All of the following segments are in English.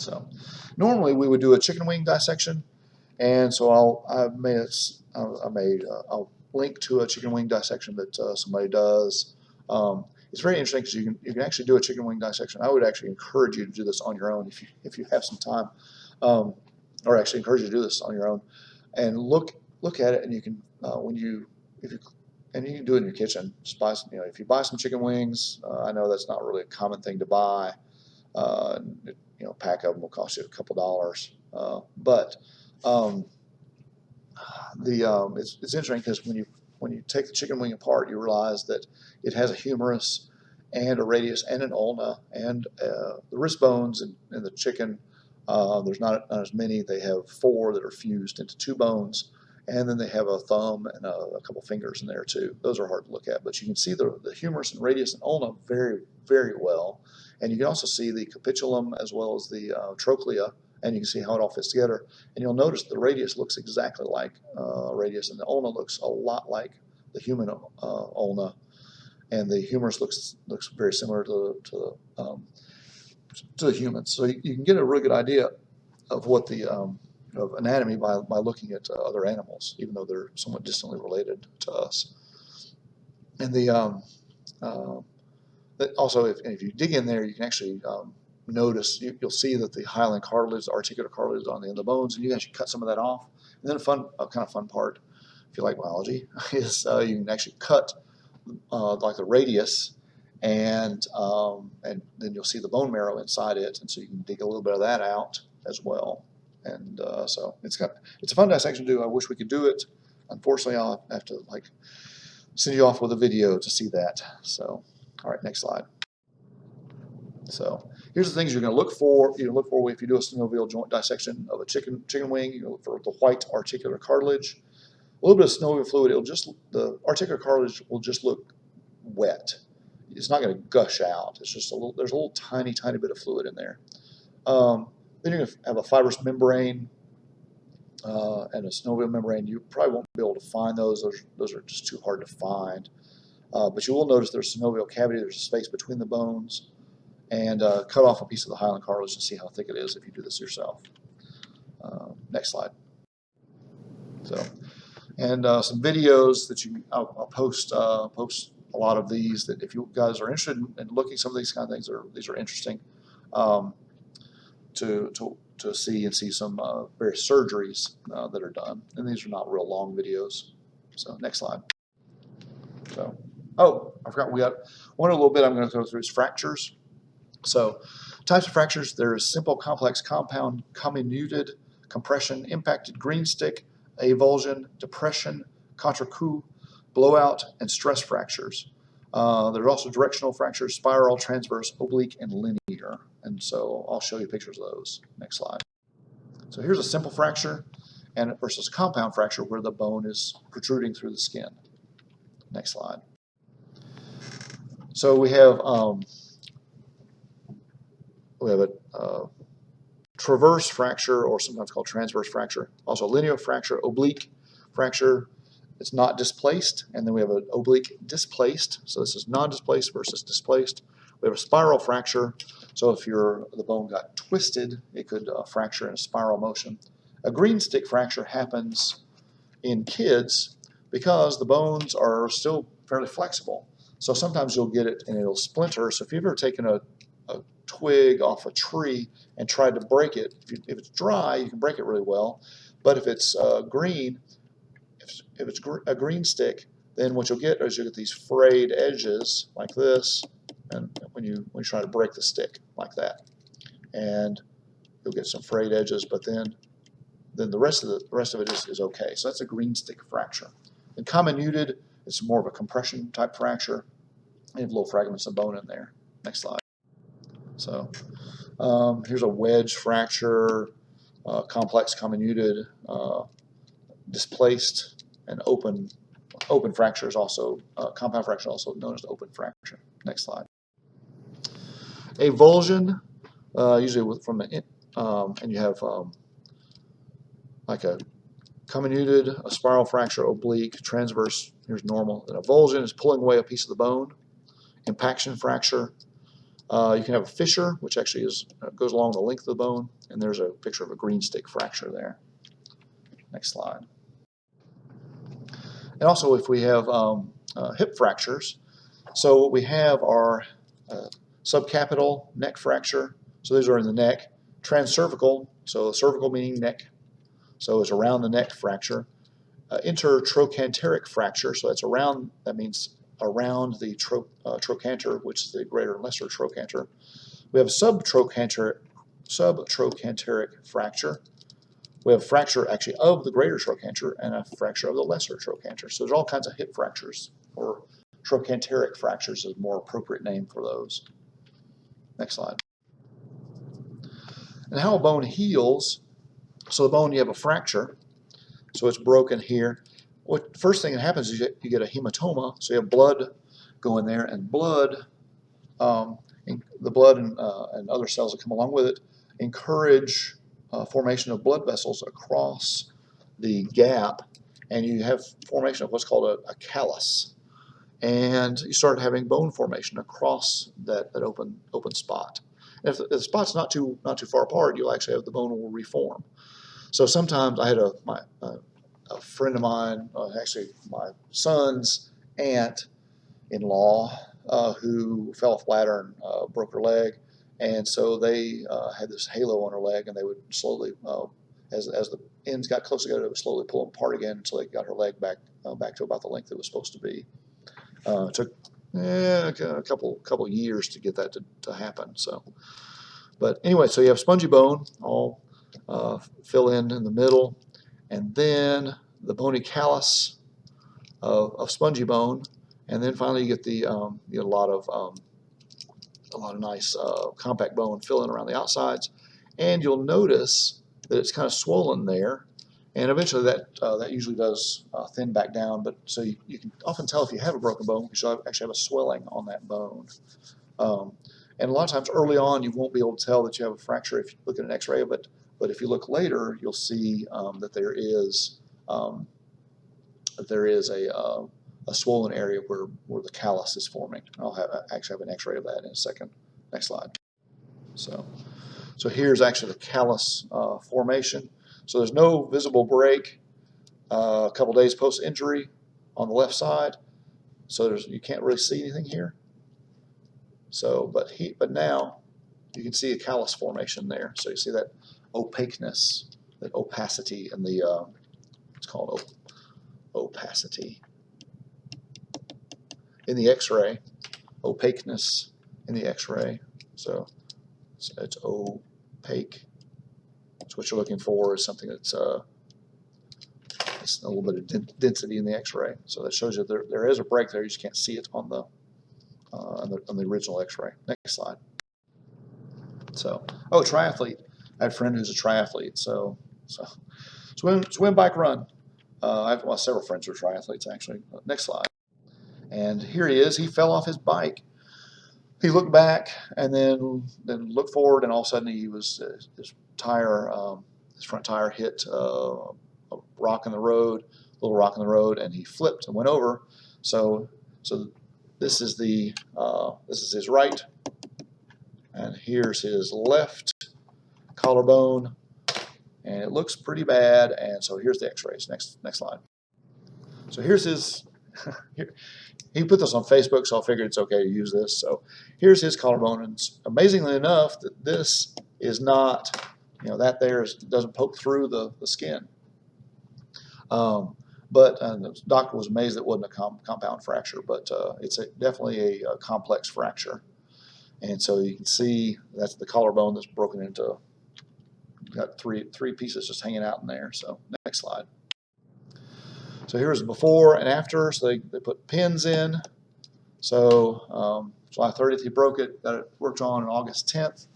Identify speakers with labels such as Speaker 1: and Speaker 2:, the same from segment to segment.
Speaker 1: So normally we would do a chicken wing dissection, and so I'll link to a chicken wing dissection that somebody does. It's very interesting because you can actually do a chicken wing dissection. I would actually encourage you to do this on your own if you have some time, or actually encourage you to do this on your own, and look at it, and you can you can do it in your kitchen. Just buy some, if you buy some chicken wings. I know that's not really a common thing to buy. Pack of them will cost you a couple dollars, but it's interesting because when you take the chicken wing apart, you realize that it has a humerus and a radius and an ulna, and the wrist bones in the chicken, there's not as many. They have 4 that are fused into 2 bones, and then they have a thumb and a couple fingers in there too. Those are hard to look at, but you can see the humerus and radius and ulna very, very well, and you can also see the capitulum as well as the trochlea, and you can see how it all fits together. And you'll notice the radius looks exactly like radius, and the ulna looks a lot like the human ulna, and the humerus looks very similar to the human. So you can get a really good idea of what the of anatomy by looking at other animals, even though they're somewhat distantly related to us. And also, if you dig in there, you can actually notice, you'll see that the hyaline cartilage, the articular cartilage on the end of the bones, and you can actually cut some of that off. And then a kind of fun part, if you like biology, is you can actually cut like the radius, and then you'll see the bone marrow inside it, and so you can dig a little bit of that out as well. And so it's a fun dissection to do. I wish we could do it. Unfortunately, I'll have to send you off with a video to see that. So, all right, next slide. So here's the things you're going to look for. You look for if you do a synovial joint dissection of a chicken wing. You look for the white articular cartilage, a little bit of synovial fluid. The articular cartilage will just look wet. It's not going to gush out. It's just there's a little tiny bit of fluid in there. Then you're going to have a fibrous membrane and a synovial membrane. You probably won't be able to find those. Those are just too hard to find. But you will notice there's a synovial cavity. There's a space between the bones. And cut off a piece of the hyaline cartilage and see how thick it is if you do this yourself. Next slide. So, and some videos that I'll post a lot of these, that if you guys are interested in looking at some of these kind of things, these are interesting to see some various surgeries that are done. And these are not real long videos. So next slide. So, I forgot we got one a little bit I'm going to go through is fractures. So types of fractures, there's simple, complex, compound, comminuted, compression, impacted, green stick, avulsion, depression, contre-coup, blowout, and stress fractures. There's also directional fractures, spiral, transverse, oblique, and linear. And so I'll show you pictures of those. Next slide. So here's a simple fracture and versus a compound fracture where the bone is protruding through the skin. Next slide. So we have a traverse fracture, or sometimes called transverse fracture. Also linear fracture, oblique fracture. It's not displaced. And then we have an oblique displaced. So this is non-displaced versus displaced. We have a spiral fracture. So if the bone got twisted, it could fracture in a spiral motion. A green stick fracture happens in kids because the bones are still fairly flexible. So sometimes you'll get it and it'll splinter. So if you've ever taken a twig off a tree and tried to break it, if it's dry, you can break it really well. But if it's green, if it's a green stick, then what you'll get is these frayed edges like this, and when you try to break the stick like that, and you'll get some frayed edges. But then the rest of it is okay. So that's a green stick fracture. And comminuted, it's more of a compression type fracture. You have little fragments of bone in there. Next slide. So here's a wedge fracture, complex comminuted, displaced, and open fracture is also compound fracture, also known as open fracture. Next slide. Avulsion, usually and you have like a comminuted, a spiral fracture, oblique, transverse. Here's normal. Then avulsion is pulling away a piece of the bone. Impaction fracture. You can have a fissure, which actually goes along the length of the bone, and there's a picture of a green stick fracture there. Next slide. And also if we have hip fractures, so what we have are subcapital neck fracture, so these are in the neck, transcervical, so cervical meaning neck, so it's around the neck fracture, intertrochanteric fracture, so that's around, that means around the trochanter, which is the greater and lesser trochanter. We have subtrochanteric fracture. We have fracture actually of the greater trochanter and a fracture of the lesser trochanter. So there's all kinds of hip fractures, or trochanteric fractures is a more appropriate name for those. Next slide. And how a bone heals. So the bone, you have a fracture, so it's broken here. First thing that happens is you get a hematoma, so you have blood going there, and blood, the blood and other cells that come along with it encourage formation of blood vessels across the gap, and you have formation of what's called a callus, and you start having bone formation across that open spot. And if the spot's not too far apart, you'll actually have the bone will reform. So sometimes I had a friend of mine, actually my son's aunt-in-law, who fell off a ladder and broke her leg. And so they had this halo on her leg, and they would slowly, as the ends got close together, they would slowly pull them apart again until they got her leg back to about the length it was supposed to be. It took a couple years to get that to happen. So, but anyway, so you have spongy bone, all fill in the middle, and then the bony callus of spongy bone, and then finally you get the you get a lot of nice compact bone filling around the outsides, and you'll notice that it's kind of swollen there, and eventually that usually does thin back down. But so you can often tell if you have a broken bone because you'll actually have a swelling on that bone. And a lot of times early on you won't be able to tell that you have a fracture if you look at an X-ray, but if you look later, you'll see that there is a swollen area where the callus is forming. I'll actually have an X-ray of that in a second. Next slide. So here's actually the callus formation. So there's no visible break a couple days post-injury on the left side. So you can't really see anything here. So, but now you can see a callus formation there. So you see that opaqueness, that opacity in the it's called opacity in the X-ray, opaqueness in the X-ray. So it's opaque. So what you're looking for is something that's it's a little bit of density in the X-ray. So that shows you there is a break there. You just can't see it on the original X-ray. Next slide. So, triathlete. I have a friend who's a triathlete. So swim, bike, run. I have several friends who are triathletes actually. Next slide. And here he is. He fell off his bike. He looked back and then looked forward, and all of a sudden his front tire hit a rock in the road, a little rock in the road, and he flipped and went over. So this is his right, and here's his left collarbone, and it looks pretty bad. And so here's the X-rays. Next slide. So here's his. He put this on Facebook, so I figured it's okay to use this. So here's his collarbone, and amazingly enough, that this is not, that there doesn't poke through the skin. But the doctor was amazed it wasn't a compound fracture, but it's definitely a complex fracture. And so you can see that's the collarbone that's broken into, got three pieces just hanging out in there. So next slide. So here's before and after. So they put pins in. So July 30th, he broke it, got it worked on August 10th.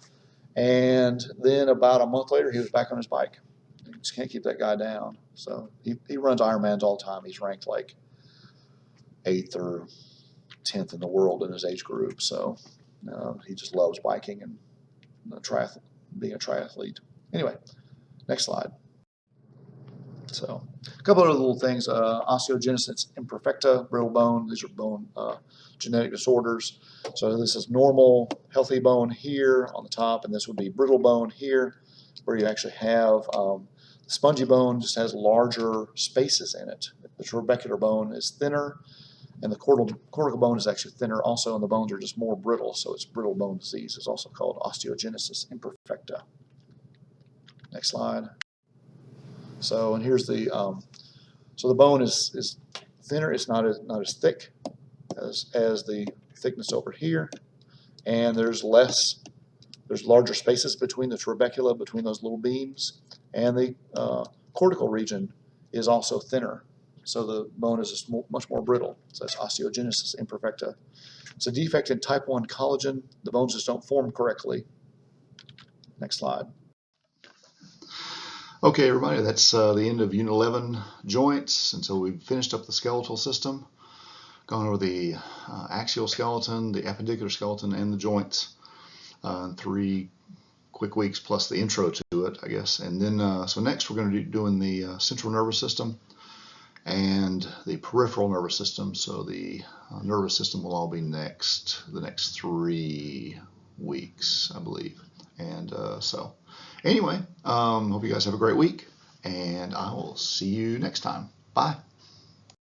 Speaker 1: And then about a month later, he was back on his bike. You just can't keep that guy down. So he runs Ironmans all the time. He's ranked like 8th or 10th in the world in his age group. So he just loves biking and being a triathlete. Anyway, next slide. So a couple of other little things, osteogenesis imperfecta, brittle bone. These are bone genetic disorders. So this is normal, healthy bone here on the top, and this would be brittle bone here, where you actually have the spongy bone just has larger spaces in it. The trabecular bone is thinner, and the cortical bone is actually thinner also, and the bones are just more brittle, so it's brittle bone disease. It's also called osteogenesis imperfecta. Next slide. So, and here's the so the bone is thinner. It's not as thick as the thickness over here, and there's larger spaces between the trabecula, between those little beams, and the cortical region is also thinner. So the bone is just much more brittle. So that's osteogenesis imperfecta. It's a defect in type 1 collagen. The bones just don't form correctly. Next slide. Okay, everybody, that's the end of Unit 11, joints. And so we've finished up the skeletal system, gone over the axial skeleton, the appendicular skeleton, and the joints in 3 quick weeks plus the intro to it, I guess. And then, so next we're going to be doing the central nervous system and the peripheral nervous system. So the nervous system will all be the next 3 weeks, I believe. And so anyway, hope you guys have a great week, and I will see you next time. Bye.